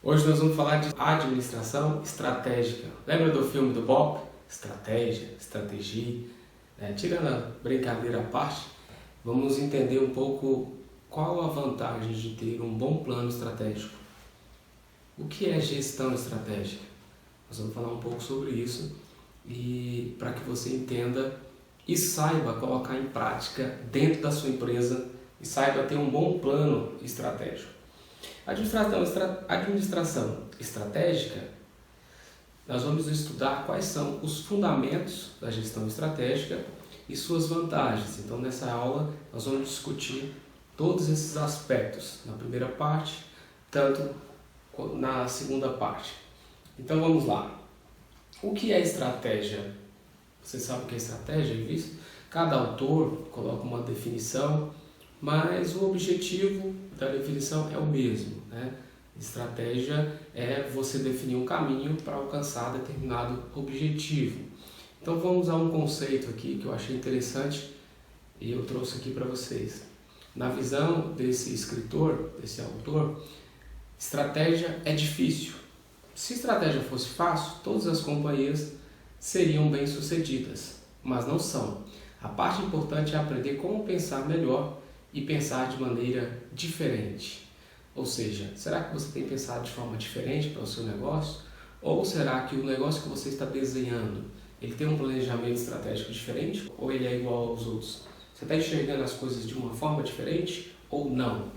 Hoje nós vamos falar de administração estratégica. Lembra do filme do Bob? Estratégia, estratégia. Tirando a brincadeira à parte, vamos entender um pouco qual a vantagem de ter um bom plano estratégico. O que é gestão estratégica? Nós vamos falar um pouco sobre isso e para que você entenda e saiba colocar em prática dentro da sua empresa e saiba ter um bom plano estratégico. Administração estratégica, nós vamos estudar quais são os fundamentos da gestão estratégica e suas vantagens. Então, nessa aula, nós vamos discutir todos esses aspectos, na primeira parte, tanto na segunda parte. Então, vamos lá. O que é estratégia? Você sabe o que é estratégia, Visto? Cada autor coloca uma definição, mas o objetivo da definição é o mesmo, né? Estratégia é você definir um caminho para alcançar determinado objetivo. Então vamos a um conceito aqui que eu achei interessante e eu trouxe aqui para vocês. Na visão desse escritor, desse autor, estratégia é difícil. Se estratégia fosse fácil, todas as companhias seriam bem-sucedidas, mas não são. A parte importante é aprender como pensar melhor e pensar de maneira diferente. Ou seja, será que você tem pensado de forma diferente para o seu negócio? Ou será que o negócio que você está desenhando, ele tem um planejamento estratégico diferente? Ou ele é igual aos outros? Você está enxergando as coisas de uma forma diferente ou não?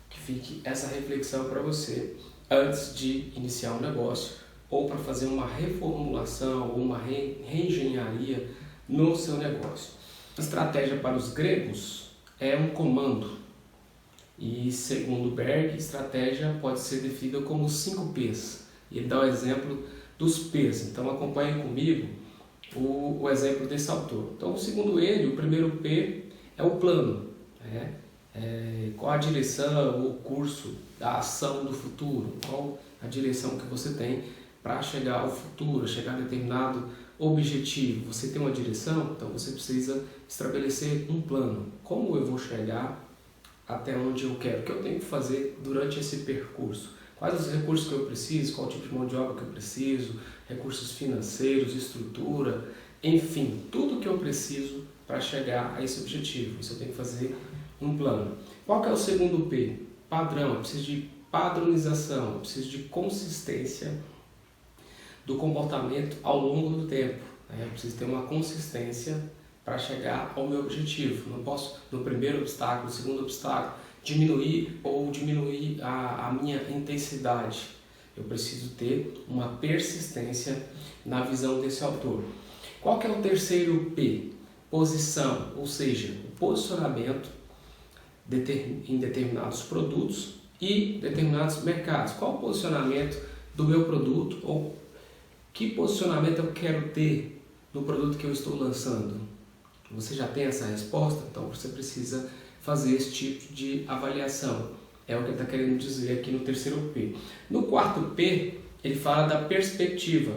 Que fique essa reflexão para você antes de iniciar um negócio ou para fazer uma reformulação ou uma reengenharia no seu negócio. Estratégia para os gregos é um comando e, segundo Berg, estratégia pode ser definida como 5 P's. E ele dá o exemplo dos P's, então acompanhe comigo o exemplo desse autor. Então, segundo ele, o primeiro P é o plano, né? Qual a direção, o curso da ação do futuro, qual a direção que você tem para chegar ao futuro, chegar a determinado objetivo. Você tem uma direção, então você precisa estabelecer um plano. Como eu vou chegar até onde eu quero? O que eu tenho que fazer durante esse percurso? Quais os recursos que eu preciso? Qual tipo de mão de obra que eu preciso? Recursos financeiros, estrutura, enfim, tudo que eu preciso para chegar a esse objetivo. Isso eu tenho que fazer um plano. Qual que é o segundo P? Padrão. Eu preciso de padronização, eu preciso de consistência do comportamento ao longo do tempo. Eu preciso ter uma consistência para chegar ao meu objetivo. Não posso, no primeiro obstáculo, no segundo obstáculo, diminuir a minha intensidade. Eu preciso ter uma persistência na visão desse autor. Qual que é o terceiro P? Posição, ou seja, o posicionamento em determinados produtos e determinados mercados. Qual o posicionamento do meu produto ou que posicionamento eu quero ter no produto que eu estou lançando? Você já tem essa resposta? Então você precisa fazer esse tipo de avaliação. É o que ele está querendo dizer aqui no terceiro P. No quarto P, ele fala da perspectiva.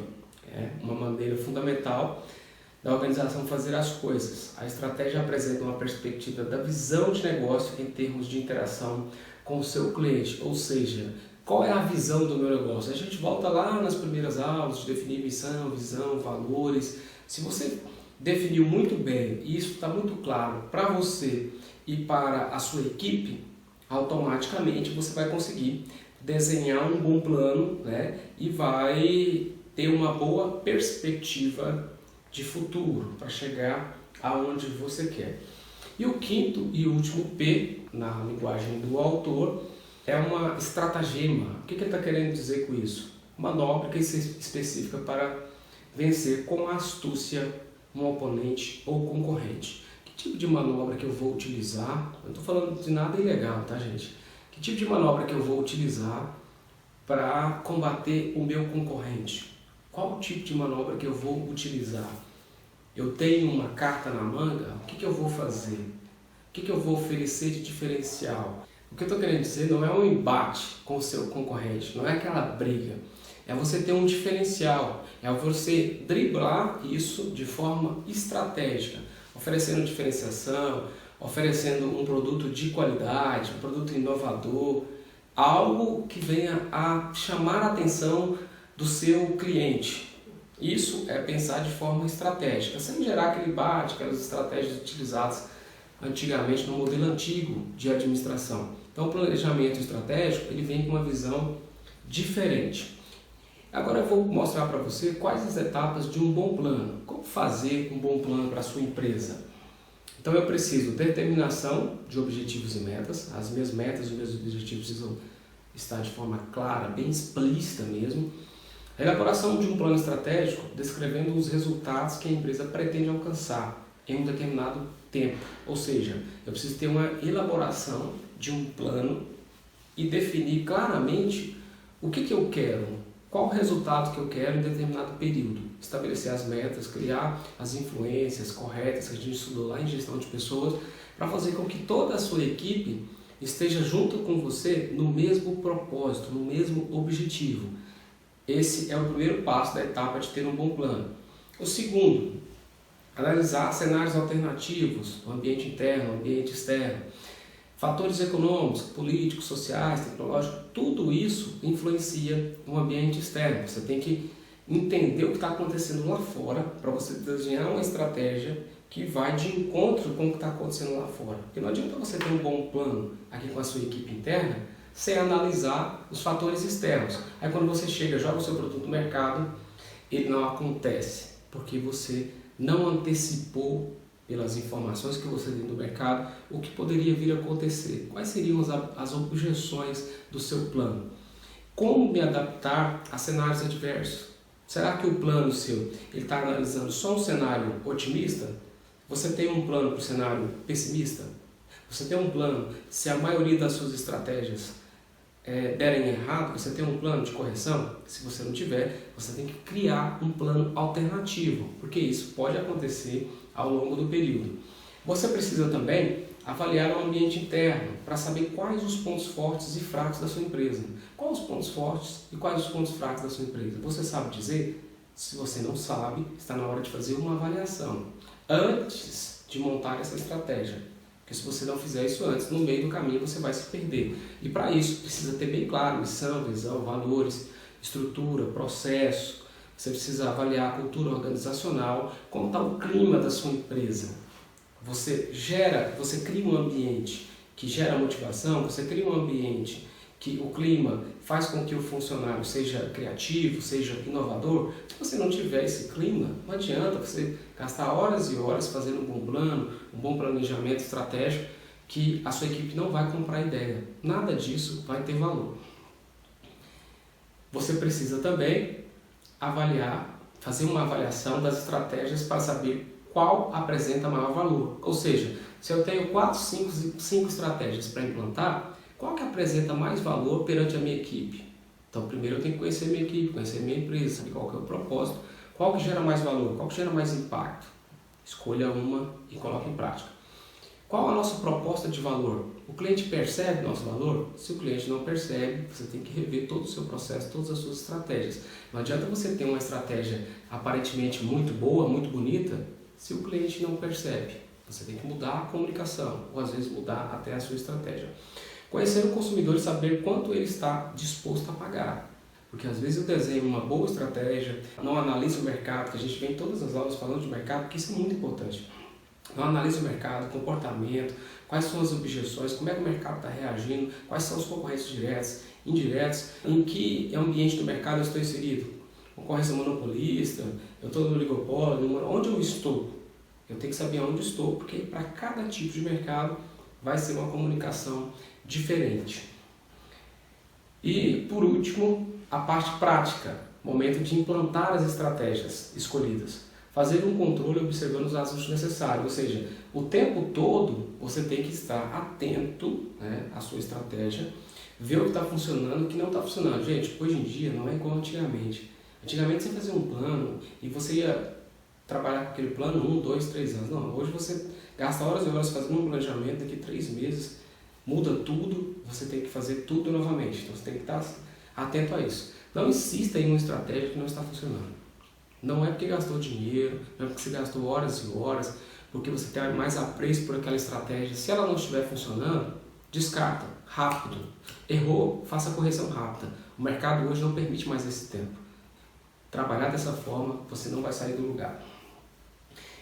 É uma maneira fundamental da organização fazer as coisas. A estratégia apresenta uma perspectiva da visão de negócio em termos de interação com o seu cliente, ou seja, qual é a visão do meu negócio? A gente volta lá nas primeiras aulas de definir missão, visão, valores. Se você definiu muito bem e isso está muito claro para você e para a sua equipe, automaticamente você vai conseguir desenhar um bom plano, né? E vai ter uma boa perspectiva de futuro para chegar aonde você quer. E o quinto e último P, na linguagem do autor, é uma estratagema. O que ele está querendo dizer com isso? Manobra específica para vencer com astúcia um oponente ou concorrente. Que tipo de manobra que eu vou utilizar? Eu não estou falando de nada ilegal, tá, gente? Que tipo de manobra que eu vou utilizar para combater o meu concorrente? Qual o tipo de manobra que eu vou utilizar? Eu tenho uma carta na manga? O que eu vou fazer? O que eu vou oferecer de diferencial? O que eu estou querendo dizer não é um embate com o seu concorrente, não é aquela briga. É você ter um diferencial, é você driblar isso de forma estratégica, oferecendo diferenciação, oferecendo um produto de qualidade, um produto inovador, algo que venha a chamar a atenção do seu cliente. Isso é pensar de forma estratégica, sem gerar aquele embate, aquelas estratégias utilizadas antigamente no modelo antigo de administração. Então o planejamento estratégico ele vem com uma visão diferente. Agora eu vou mostrar para você quais as etapas de um bom plano. Como fazer um bom plano para a sua empresa? Então eu preciso de determinação de objetivos e metas. As minhas metas e os meus objetivos precisam estar de forma clara, bem explícita mesmo. A elaboração de um plano estratégico descrevendo os resultados que a empresa pretende alcançar em um determinado tempo. Ou seja, eu preciso ter uma elaboração de um plano e definir claramente o que eu quero, qual o resultado que eu quero em determinado período. Estabelecer as metas, criar as influências corretas que a gente estudou lá em gestão de pessoas, para fazer com que toda a sua equipe esteja junto com você no mesmo propósito, no mesmo objetivo. Esse é o primeiro passo da etapa de ter um bom plano. O segundo, analisar cenários alternativos, o ambiente interno, o ambiente externo, fatores econômicos, políticos, sociais, tecnológicos, tudo isso influencia no ambiente externo. Você tem que entender o que está acontecendo lá fora para você desenhar uma estratégia que vai de encontro com o que está acontecendo lá fora. Porque não adianta você ter um bom plano aqui com a sua equipe interna sem analisar os fatores externos. Aí quando você chega, joga o seu produto no mercado, ele não acontece, porque você não antecipou pelas informações que você tem do mercado o que poderia vir a acontecer. Quais seriam as objeções do seu plano? Como me adaptar a cenários adversos? Será que o plano seu está analisando só um cenário otimista? Você tem um plano para o cenário pessimista? Você tem um plano se a maioria das suas estratégias derem errado? Você tem um plano de correção? Se você não tiver, você tem que criar um plano alternativo, porque isso pode acontecer ao longo do período. Você precisa também avaliar o ambiente interno para saber quais os pontos fortes e fracos da sua empresa. Quais os pontos fortes e quais os pontos fracos da sua empresa? Você sabe dizer? Se você não sabe, está na hora de fazer uma avaliação antes de montar essa estratégia. Porque se você não fizer isso antes, no meio do caminho você vai se perder. E para isso precisa ter bem claro missão, visão, valores, estrutura, processo. Você precisa avaliar a cultura organizacional, como está o clima da sua empresa. Você cria um ambiente que gera motivação, você cria um ambiente que o clima faz com que o funcionário seja criativo, seja inovador. Se você não tiver esse clima, não adianta você gastar horas e horas fazendo um bom plano, um bom planejamento estratégico, que a sua equipe não vai comprar a ideia. Nada disso vai ter valor. Você precisa também fazer uma avaliação das estratégias para saber qual apresenta maior valor. Ou seja, se eu tenho 4, 5 estratégias para implantar, qual que apresenta mais valor perante a minha equipe? Então, primeiro eu tenho que conhecer a minha equipe, conhecer a minha empresa, saber qual que é o propósito, qual que gera mais valor, qual que gera mais impacto. Escolha uma e coloque em prática. Qual a nossa proposta de valor? O cliente percebe nosso valor? Se o cliente não percebe, você tem que rever todo o seu processo, todas as suas estratégias. Não adianta você ter uma estratégia aparentemente muito boa, muito bonita, se o cliente não percebe. Você tem que mudar a comunicação, ou às vezes mudar até a sua estratégia. Conhecer o consumidor e saber quanto ele está disposto a pagar. Porque às vezes eu desenho uma boa estratégia, não analiso o mercado, que a gente vem em todas as aulas falando de mercado, porque isso é muito importante. Não analiso o mercado, comportamento, quais são as objeções, como é que o mercado está reagindo, quais são os concorrentes diretos, indiretos, em que ambiente do mercado eu estou inserido. Concorrência monopolista, eu estou no oligopólio, onde eu estou? Eu tenho que saber onde estou, porque para cada tipo de mercado vai ser uma comunicação diferente. E, por último, a parte prática, momento de implantar as estratégias escolhidas. Fazer um controle observando os ajustes necessários, ou seja, o tempo todo você tem que estar atento, né, à sua estratégia, ver o que está funcionando e o que não está funcionando. Gente, hoje em dia não é igual antigamente. Antigamente você fazia um plano e você ia trabalhar com aquele plano 1, 2, 3 anos. Não, hoje você gasta horas e horas fazendo um planejamento, daqui 3 meses muda tudo, você tem que fazer tudo novamente. Então você tem que estar atento a isso. Não insista em uma estratégia que não está funcionando. Não é porque gastou dinheiro, não é porque você gastou horas e horas, porque você tem mais apreço por aquela estratégia. Se ela não estiver funcionando, descarta. rápido. Errou, faça a correção rápida. O mercado hoje não permite mais esse tempo. Trabalhar dessa forma, você não vai sair do lugar.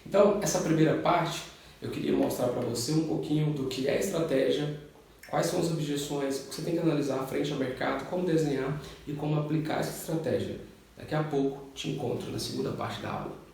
Então, essa primeira parte, eu queria mostrar para você um pouquinho do que é estratégia, quais são as objeções que você tem que analisar frente ao mercado, como desenhar e como aplicar essa estratégia. Daqui a pouco te encontro na segunda parte da aula.